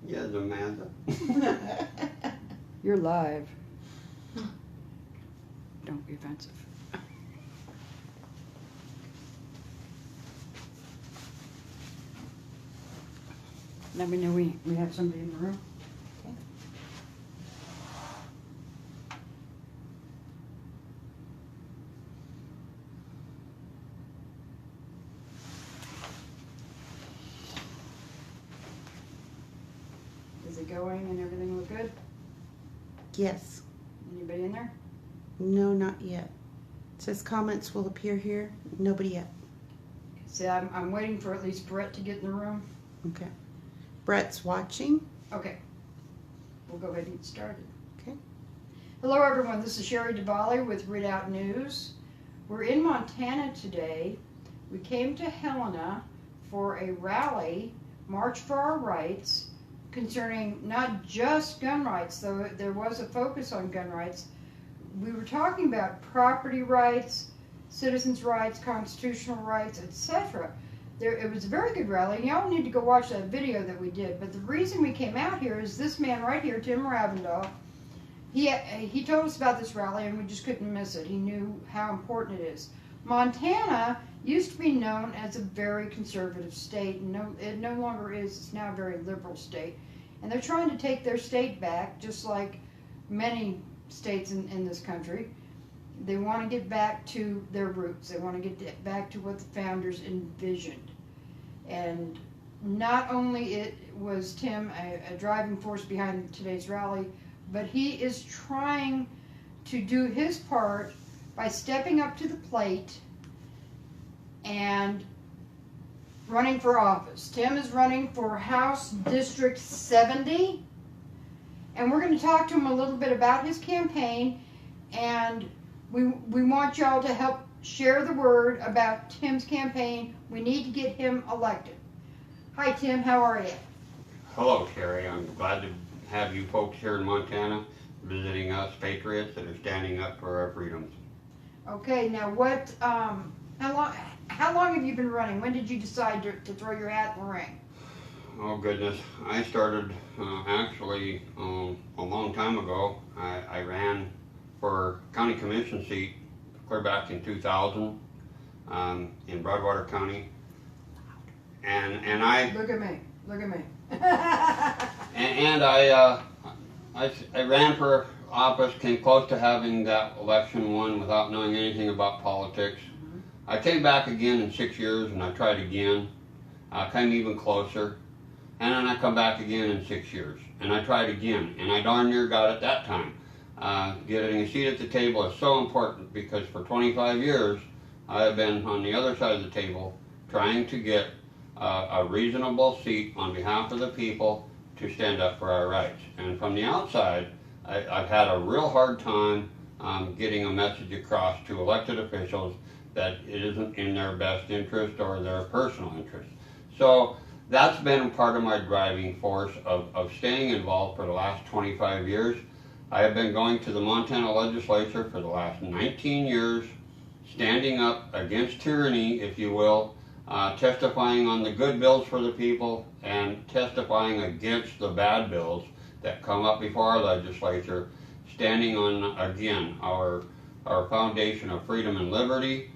Yes, Amanda. You're live. Don't be offensive. Let me know we have somebody in the room. Okay. Is it going and everything look good? Yes. Anybody in there? No, not yet. It says comments will appear here. Nobody yet. See, I'm waiting for at least Brett to get in the room. Okay. Brett's watching. Okay. We'll go ahead and get started. Okay. Hello, everyone. This is Sherry DeValle with Redoubt News. We're in Montana today. We came to Helena for a rally, March for Our Rights, concerning not just gun rights, though there was a focus on gun rights. We were talking about property rights, citizens' rights, constitutional rights, etc. It was a very good rally, and y'all need to go watch that video that we did. But the reason we came out here is this man right here, Tim Ravndal. He told us about this rally, and we just couldn't miss it. He knew how important it is. Montana used to be known as a very conservative state, and it no longer is. It's now a very liberal state. And they're trying to take their state back, just like many states in this country. They want to get back to their roots. They want to get back to what the founders envisioned. And not only was Tim a driving force behind today's rally, but he is trying to do his part by stepping up to the plate and running for office. Tim is running for House District 70, and we're going to talk to him a little bit about his campaign, and we want y'all to help share the word about Tim's campaign. We need to get him elected. Hi, Tim. How are you? Hello, Sherry. I'm glad to have you folks here in Montana visiting us patriots that are standing up for our freedoms. Okay. Now, how long have you been running? When did you decide to throw your hat in the ring? Oh, goodness. I started actually a long time ago. I ran for county commission seat clear back in 2000 in Broadwater County. And I... Look at me. Look at me. and I ran for office, came close to having that election won without knowing anything about politics. Mm-hmm. I came back again in 6 years, and I tried again. Came even closer. And then I come back again in 6 years, and I tried again, and I darn near got it that time. Getting a seat at the table is so important because for 25 years I have been on the other side of the table trying to get a reasonable seat on behalf of the people to stand up for our rights. And from the outside, I've had a real hard time getting a message across to elected officials that it isn't in their best interest or their personal interest. So that's been part of my driving force of staying involved for the last 25 years. I have been going to the Montana legislature for the last 19 years, standing up against tyranny, if you will, testifying on the good bills for the people and testifying against the bad bills that come up before our legislature, standing on, again, our foundation of freedom and liberty,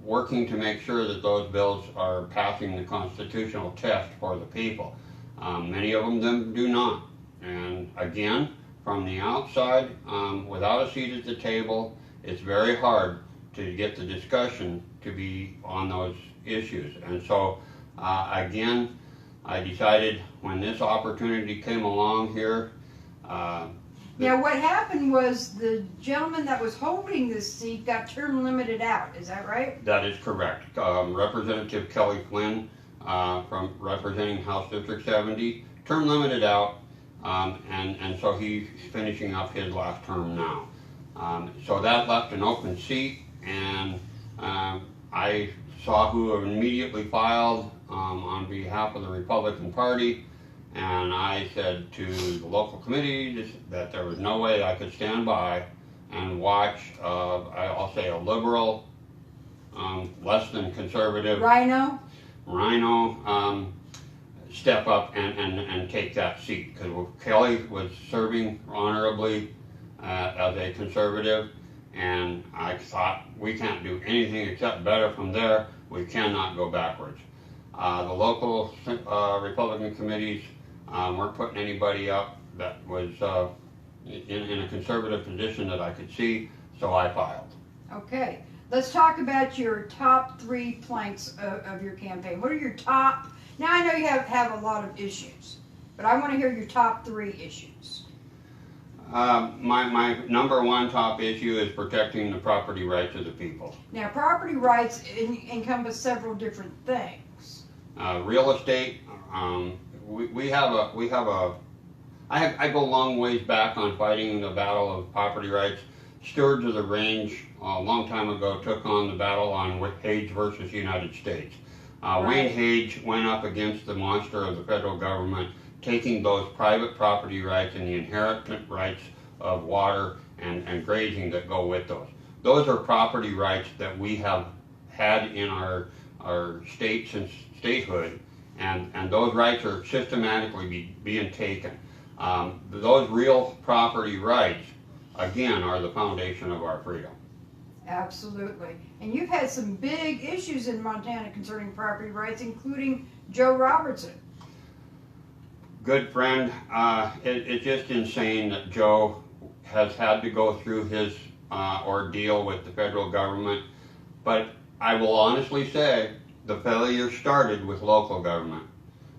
working to make sure that those bills are passing the constitutional test for the people. Many of them do not. And again, from the outside, without a seat at the table, it's very hard to get the discussion to be on those issues. And so, again, I decided when this opportunity came along here. Now, what happened was the gentleman that was holding this seat got term limited out. Is that right? That is correct. Representative Kelly Flynn, from representing House District 70, term limited out, and so he's finishing up his last term now. So that left an open seat, and I saw who immediately filed on behalf of the Republican Party, and I said to the local committee that there was no way I could stand by and watch, I'll say, a liberal, less than conservative Rhino step up and take that seat, because Kelly was serving honorably as a conservative, and I thought we can't do anything except better from there. We cannot go backwards. The local Republican committees weren't putting anybody up that was in a conservative position that I could see, so I filed. Okay, let's talk about your top 3 planks of your campaign. What are your top? Now I know you have a lot of issues, but I want to hear your top 3 issues. My number 1 top issue is protecting the property rights of the people. Now, property rights encompass several different things. Real estate. I go a long ways back on fighting the battle of property rights. Stewards of the Range a long time ago took on the battle on Hage versus United States. Right. Wayne Hage went up against the monster of the federal government, taking those private property rights and the inherent rights of water and grazing that go with those. Those are property rights that we have had in our state since statehood, and those rights are systematically being taken. Those real property rights, again, are the foundation of our freedom. Absolutely. And you've had some big issues in Montana concerning property rights, including Joe Robertson. Good friend. It's just insane that Joe has had to go through his ordeal with the federal government. But I will honestly say the failure started with local government.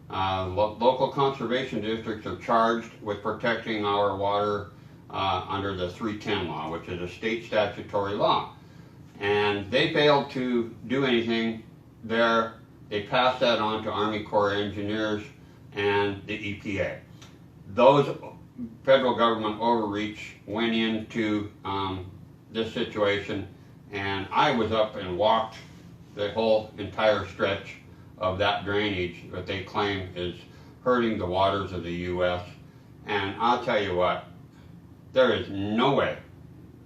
Local conservation districts are charged with protecting our water under the 310 law, which is a state statutory law. And they failed to do anything there. They passed that on to Army Corps of Engineers and the EPA. Those federal government overreach went into this situation, and I was up and walked the whole entire stretch of that drainage that they claim is hurting the waters of the U.S. And I'll tell you what, there is no way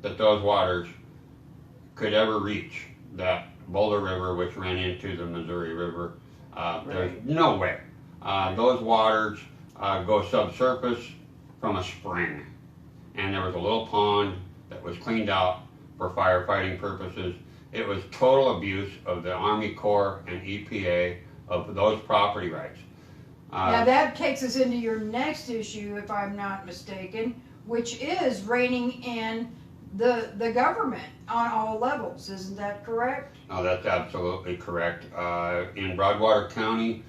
that those waters could ever reach that Boulder River, which ran into the Missouri River. There's no way. Those waters go subsurface from a spring. And there was a little pond that was cleaned out for firefighting purposes. It was total abuse of the Army Corps and EPA of those property rights. Now that takes us into your next issue, if I'm not mistaken, which is reining in the government on all levels. Isn't that correct? Oh, that's absolutely correct. In Broadwater County,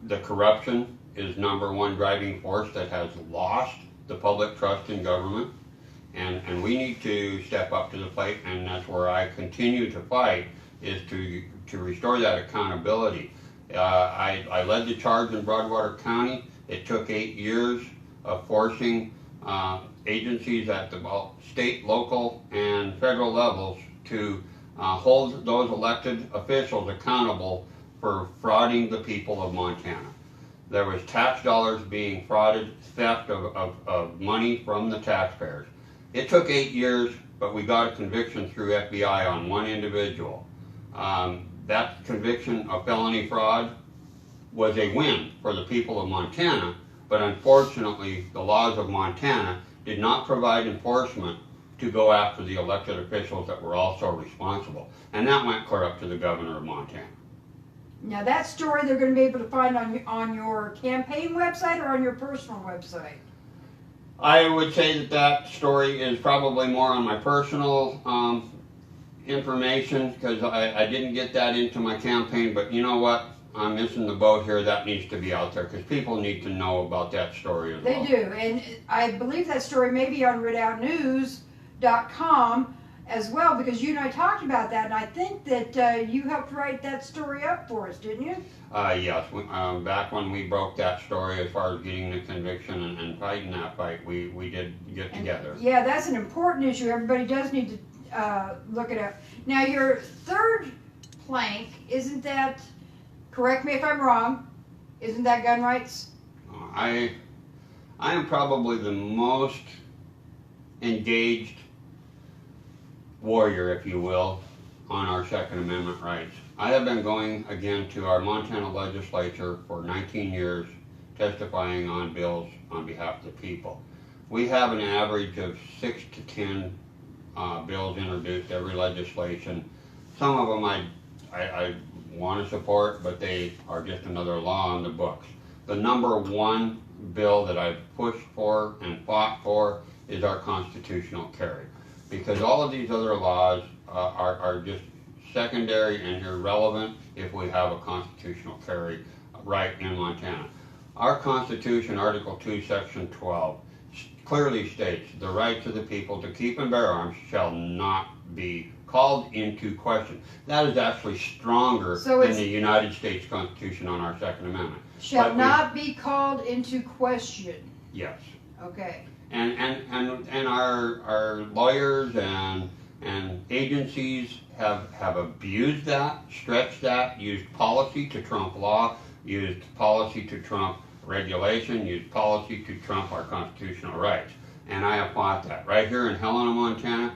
the corruption is #1 driving force that has lost the public trust in government. And we need to step up to the plate, and that's where I continue to fight, is to restore that accountability. I led the charge in Broadwater County. It took 8 years of forcing agencies at the state, local, and federal levels to hold those elected officials accountable for frauding the people of Montana. There was tax dollars being frauded, theft of money from the taxpayers. It took 8 years, but we got a conviction through FBI on one individual. That conviction of felony fraud was a win for the people of Montana, but unfortunately the laws of Montana did not provide enforcement to go after the elected officials that were also responsible. And that went clear up to the governor of Montana. Now that story they're going to be able to find on your campaign website or on your personal website? I would say that story is probably more on my personal information, because I didn't get that into my campaign, but you know what? I'm missing the boat here. That needs to be out there, because people need to know about that story as well. They do, and I believe that story may be on redoubtnews.com as well, because you and I talked about that, and I think that you helped write that story up for us, didn't you? Yes. Back when we broke that story as far as getting the conviction and fighting that fight, we did get together. Yeah, that's an important issue. Everybody does need to look it up. Now, your third plank, isn't that, correct me if I'm wrong, isn't that gun rights? I am probably the most engaged warrior, if you will, on our Second Amendment rights. I have been going again to our Montana legislature for 19 years, testifying on bills on behalf of the people. We have an average of 6 to 10 bills introduced every legislation. Some of them I want to support, but they are just another law on the books. The number one bill that I've pushed for and fought for is our constitutional carry, because all of these other laws are just secondary and irrelevant if we have a constitutional carry right in Montana. Our Constitution, Article 2, Section 12, clearly states the rights of the people to keep and bear arms shall not be called into question. That is actually stronger than the United States Constitution on our Second Amendment. Shall not be called into question. Yes. Okay. And our lawyers and agencies have abused that, stretched that, used policy to trump law, used policy to trump regulation, used policy to trump our constitutional rights. And I have fought that. Right here in Helena, Montana,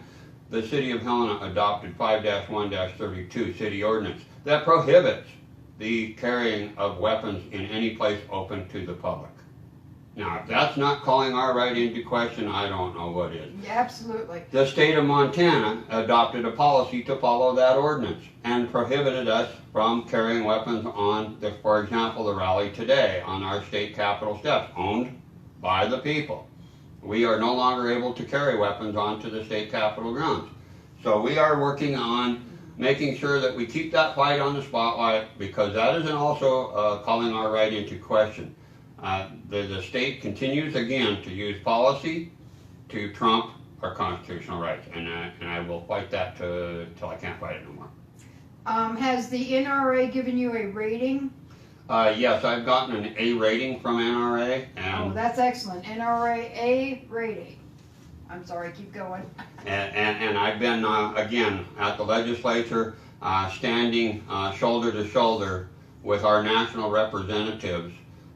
the city of Helena adopted 5-1-32 city ordinance that prohibits the carrying of weapons in any place open to the public. Now, if that's not calling our right into question, I don't know what is. Yeah, absolutely. The state of Montana adopted a policy to follow that ordinance and prohibited us from carrying weapons on, for example, the rally today on our state capitol steps, owned by the people. We are no longer able to carry weapons onto the state capitol grounds. So we are working on making sure that we keep that fight on the spotlight, because that isn't also calling our right into question. The state continues again to use policy to trump our constitutional rights, and I will fight that till I can't fight it no more. Has the NRA given you a rating? Yes, I've gotten an A rating from NRA. Oh, that's excellent. NRA A rating. I'm sorry, keep going. And I've been, again, at the legislature, standing shoulder to shoulder with our national representatives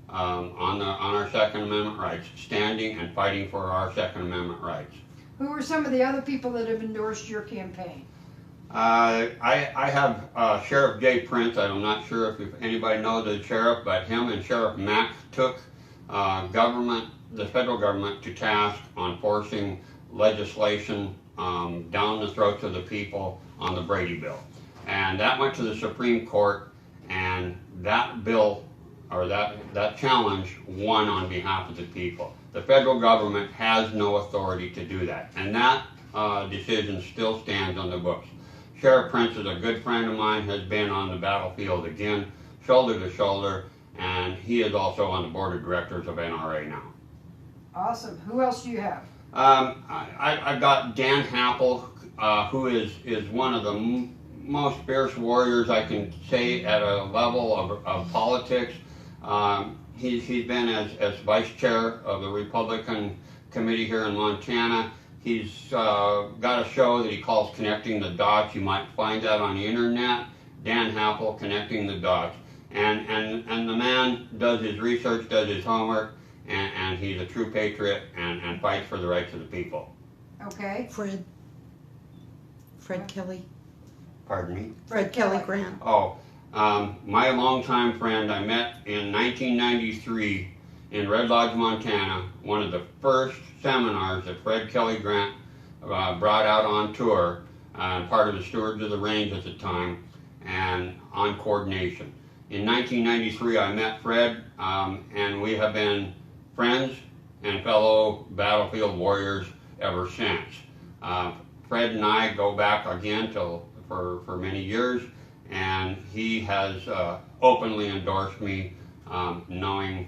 on our Second Amendment rights, standing and fighting for our Second Amendment rights. Who are some of the other people that have endorsed your campaign? I have Sheriff Jay Prince. I'm not sure if anybody knows the sheriff, but him and Sheriff Mack took the federal government to task on forcing legislation down the throats of the people on the Brady bill. And that went to the Supreme Court, and that bill, or that challenge, won on behalf of the people. The federal government has no authority to do that, and that decision still stands on the books. Sheriff Prince is a good friend of mine, has been on the battlefield again, shoulder to shoulder, and he is also on the board of directors of NRA now. Awesome. Who else do you have? I've got Dan Happel, who is one of the most fierce warriors I can say at a level of politics. He's been as vice chair of the Republican committee here in Montana. He's got a show that he calls Connecting the Dots. You might find that on the internet. Dan Happel, Connecting the Dots. And the man does his research, does his homework, and he's a true patriot and fights for the rights of the people. Okay. Fred Kelly. Pardon me? Fred Kelly Grant. Oh, my longtime friend I met in 1993 in Red Lodge, Montana, one of the first seminars that Fred Kelly Grant brought out on tour, part of the Stewards of the Range at the time, and on coordination. In 1993, I met Fred, and we have been friends and fellow battlefield warriors ever since. Fred and I go back again for many years, and he has openly endorsed me, knowing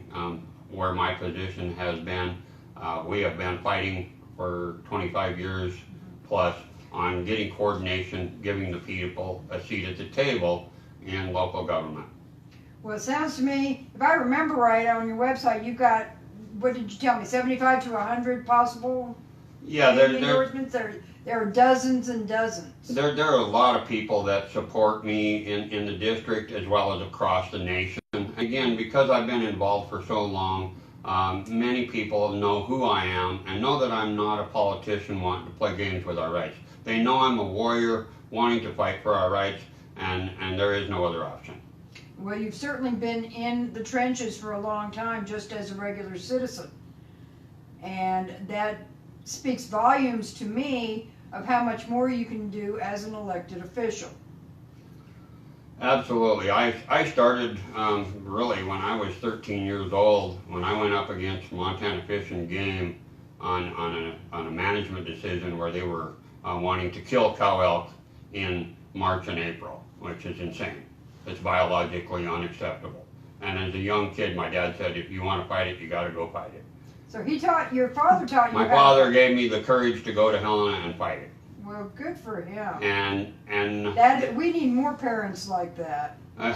where my position has been. We have been fighting for 25 years plus on getting coordination, giving the people a seat at the table in local government. Well, it sounds to me, if I remember right, on your website, you've got, what did you tell me, 75 to 100 possible endorsements? There are dozens and dozens. There are a lot of people that support me in the district as well as across the nation. Again, because I've been involved for so long, many people know who I am and know that I'm not a politician wanting to play games with our rights. They know I'm a warrior wanting to fight for our rights, and there is no other option. Well, you've certainly been in the trenches for a long time, just as a regular citizen. And that speaks volumes to me of how much more you can do as an elected official. Absolutely. I started really when I was 13 years old, when I went up against Montana Fish and Game on a management decision where they were wanting to kill cow elk in March and April, which is insane. It's biologically unacceptable. And as a young kid, my dad said, if you want to fight it, you got to go fight it. So your father taught you My father gave me the courage to go to Helena and fight it. Well, good for him. And We need more parents like that. I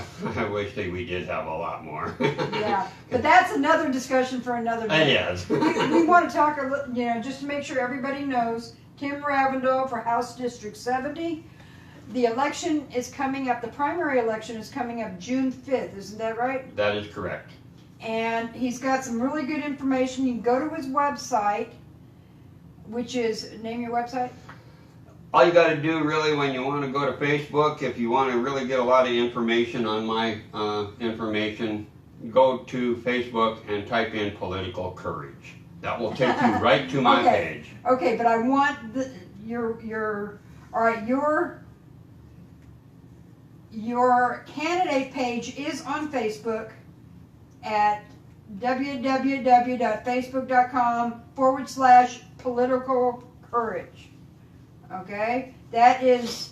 wish that we did have a lot more. Yeah, but that's another discussion for another day. It is. We want to talk a little, just to make sure everybody knows, Tim Ravndal for House District 70. The election is coming up, the primary election is coming up June 5th, isn't that right? That is correct. And he's got some really good information. You can go to his website, which is, name your website? All you got to do really when you want to go to Facebook, if you want to really get a lot of information on my information, go to Facebook and type in political courage. That will take you right to my page. Okay, but I want your candidate page is on Facebook at www.facebook.com/political courage. Okay, that's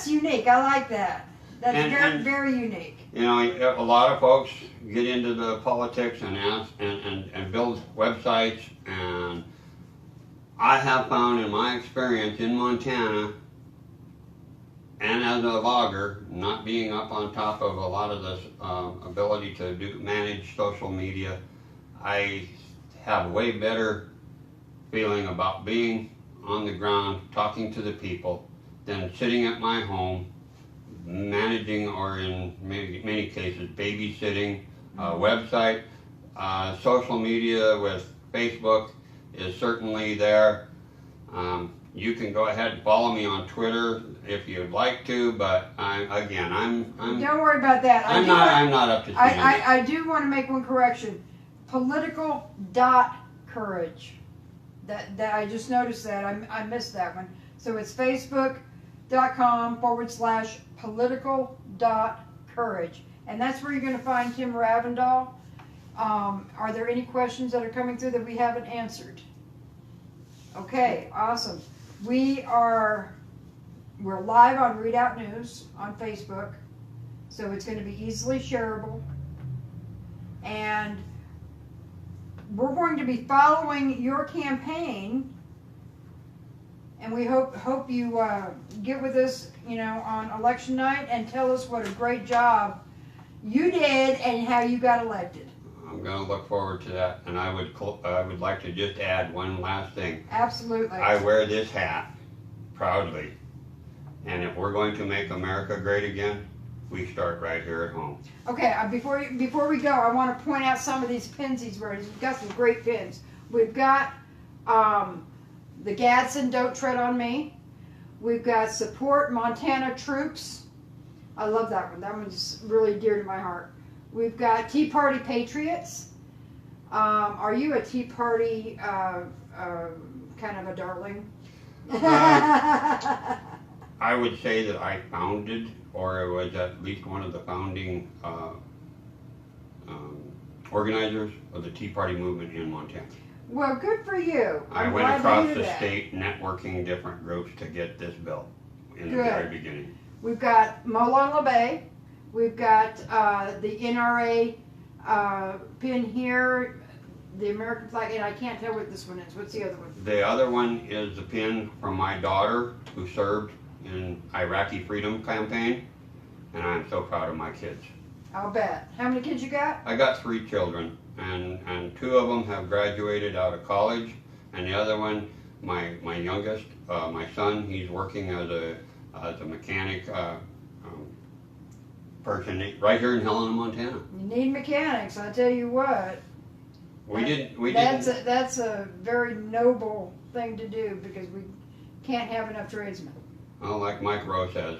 unique. I like that. That's very unique. A lot of folks get into the politics and build websites, and I have found in my experience in Montana, and as a logger, not being up on top of a lot of this ability to manage social media, I have a way better feeling about being on the ground talking to the people than sitting at my home managing, or in many cases babysitting a website. Social media with Facebook is certainly there. You can go ahead and follow me on Twitter if you'd like to, but I'm don't worry about that. I'm not up to speed. I do want to make one correction. Political.courage. That I just noticed that I missed that one. So it's facebook.com/political.courage, and that's where you're going to find Tim Ravndal. Are there any questions that are coming through that we haven't answered? Okay, awesome. We're live on Redoubt News on Facebook, so it's going to be easily shareable, and we're going to be following your campaign, and we hope you get with us, on election night and tell us what a great job you did and how you got elected. I'm going to look forward to that, and I would like to just add one last thing. Absolutely. I wear this hat proudly, and if we're going to make America great again, we start right here at home. Okay, before we go, I want to point out some of these pins he's wearing. He's got some great pins. We've got the Gadsden Don't Tread on Me. We've got Support Montana Troops. I love that one. That one's really dear to my heart. We've got Tea Party Patriots. Are you a Tea Party kind of a darling? I would say that I founded, or was at least one of the founding organizers of the Tea Party movement in Montana. Well, good for you. I went across the state networking different groups to get this built in the very beginning. We've got Molon LeBay. We've got the NRA pin here, the American flag, and I can't tell what this one is. What's the other one? The other one is the pin from my daughter who served in Iraqi Freedom Campaign, and I'm so proud of my kids. I'll bet. How many kids you got? I got 3 children, and 2 of them have graduated out of college, and the other one, my youngest, my son, he's working as a mechanic person right here in Helena, Montana. You need mechanics, I tell you what. That's a very noble thing to do, because we can't have enough tradesmen. Well, like Mike Rowe says,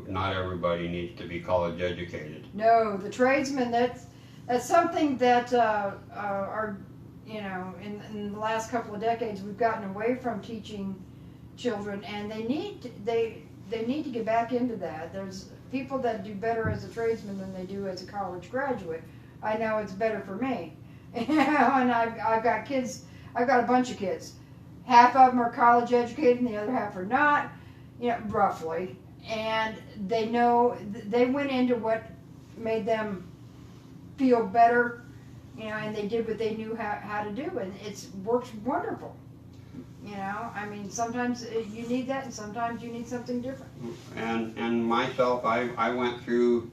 not everybody needs to be college educated. No, the tradesmen, that's something that are, you know, in the last couple of decades we've gotten away from teaching children, and they need to get back into that. There's people that do better as a tradesman than they do as a college graduate. I know it's better for me. You know, and I've got kids, I've got a bunch of kids. Half of them are college educated and the other half are not, you know, roughly. And they know, they went into what made them feel better, you know, and they did what they knew how to do, and it's worked wonderful. You know, I mean, sometimes you need that, and sometimes you need something different. And myself, I went through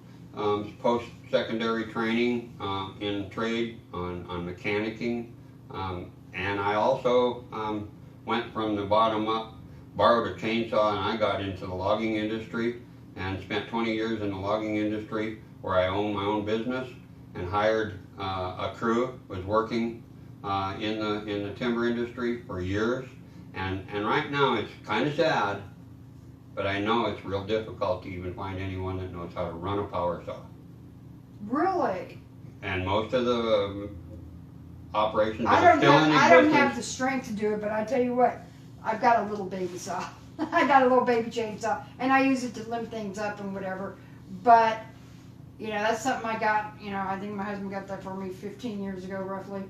post-secondary training in trade on mechanicking, and I also went from the bottom up, borrowed a chainsaw, and I got into the logging industry and spent 20 years in the logging industry where I owned my own business and hired a crew, was working in the timber industry for years. And right now it's kind of sad, but I know it's real difficult to even find anyone that knows how to run a power saw. Really? And most of the operations I that are don't still in have, I don't existence. have the strength to do it, but I tell you what, I've got a little baby saw. I got a little baby chainsaw, and I use it to limp things up and whatever. But, you know, that's something I got, you know, I think my husband got that for me 15 years ago, roughly.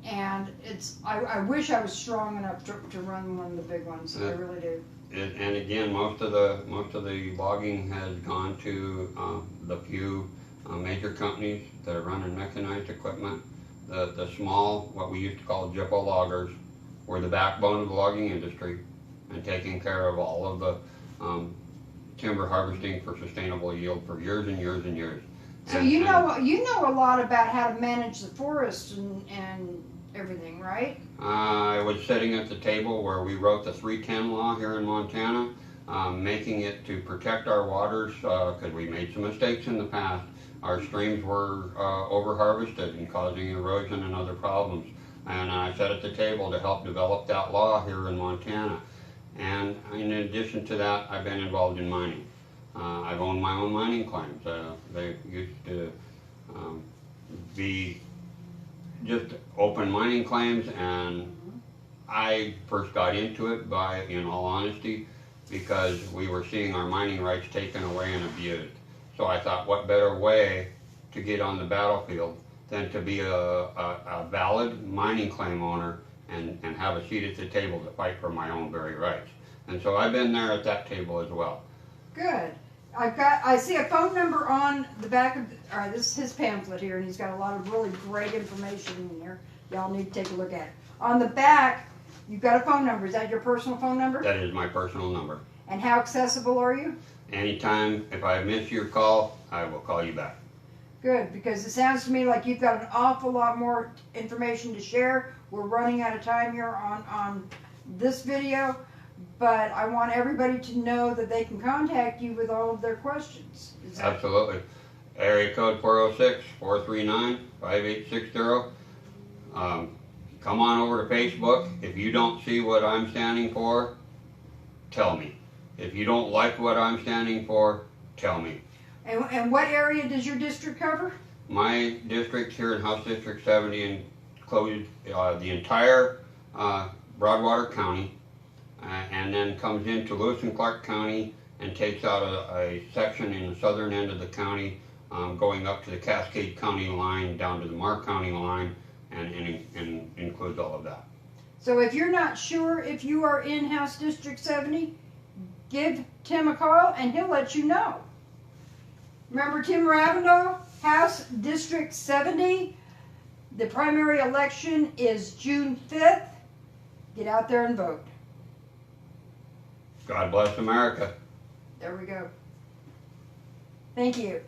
And it's, I wish I was strong enough to run one of the big ones. I really do. And again, most of the logging has gone to the few major companies that are running mechanized equipment. The small, what we used to call Jippo loggers, were the backbone of the logging industry and taking care of all of the timber harvesting for sustainable yield for years and years and years. So you know a lot about how to manage the forest and everything, right? I was sitting at the table where we wrote the 310 law here in Montana, making it to protect our waters because we made some mistakes in the past. Our streams were over-harvested and causing erosion and other problems. And I sat at the table to help develop that law here in Montana. And in addition to that, I've been involved in mining. I've owned my own mining claims. They used to be just open mining claims, and I first got into it by, in all honesty, because we were seeing our mining rights taken away and abused. So I thought, what better way to get on the battlefield than to be a valid mining claim owner and have a seat at the table to fight for my own very rights. And so I've been there at that table as well. Good. I see a phone number on the back of, all right, this is his pamphlet here, and he's got a lot of really great information in here. Y'all need to take a look at it. On the back, you've got a phone number. Is that your personal phone number? That is my personal number. And how accessible are you? Anytime, if I miss your call, I will call you back. Good, because it sounds to me like you've got an awful lot more information to share. We're running out of time here on this video, but I want everybody to know that they can contact you with all of their questions. Absolutely. Area code 406-439-5860. Come on over to Facebook. If you don't see what I'm standing for, tell me. If you don't like what I'm standing for, tell me. And what area does your district cover? My district here in House District 70 includes the entire Broadwater County, and then comes into Lewis and Clark County and takes out a section in the southern end of the county, going up to the Cascade County line, down to the Mark County line, and includes all of that. So if you're not sure if you are in House District 70, give Tim a call and he'll let you know. Remember Tim Ravndal, House District 70. The primary election is June 5th. Get out there and vote. God bless America. There we go. Thank you.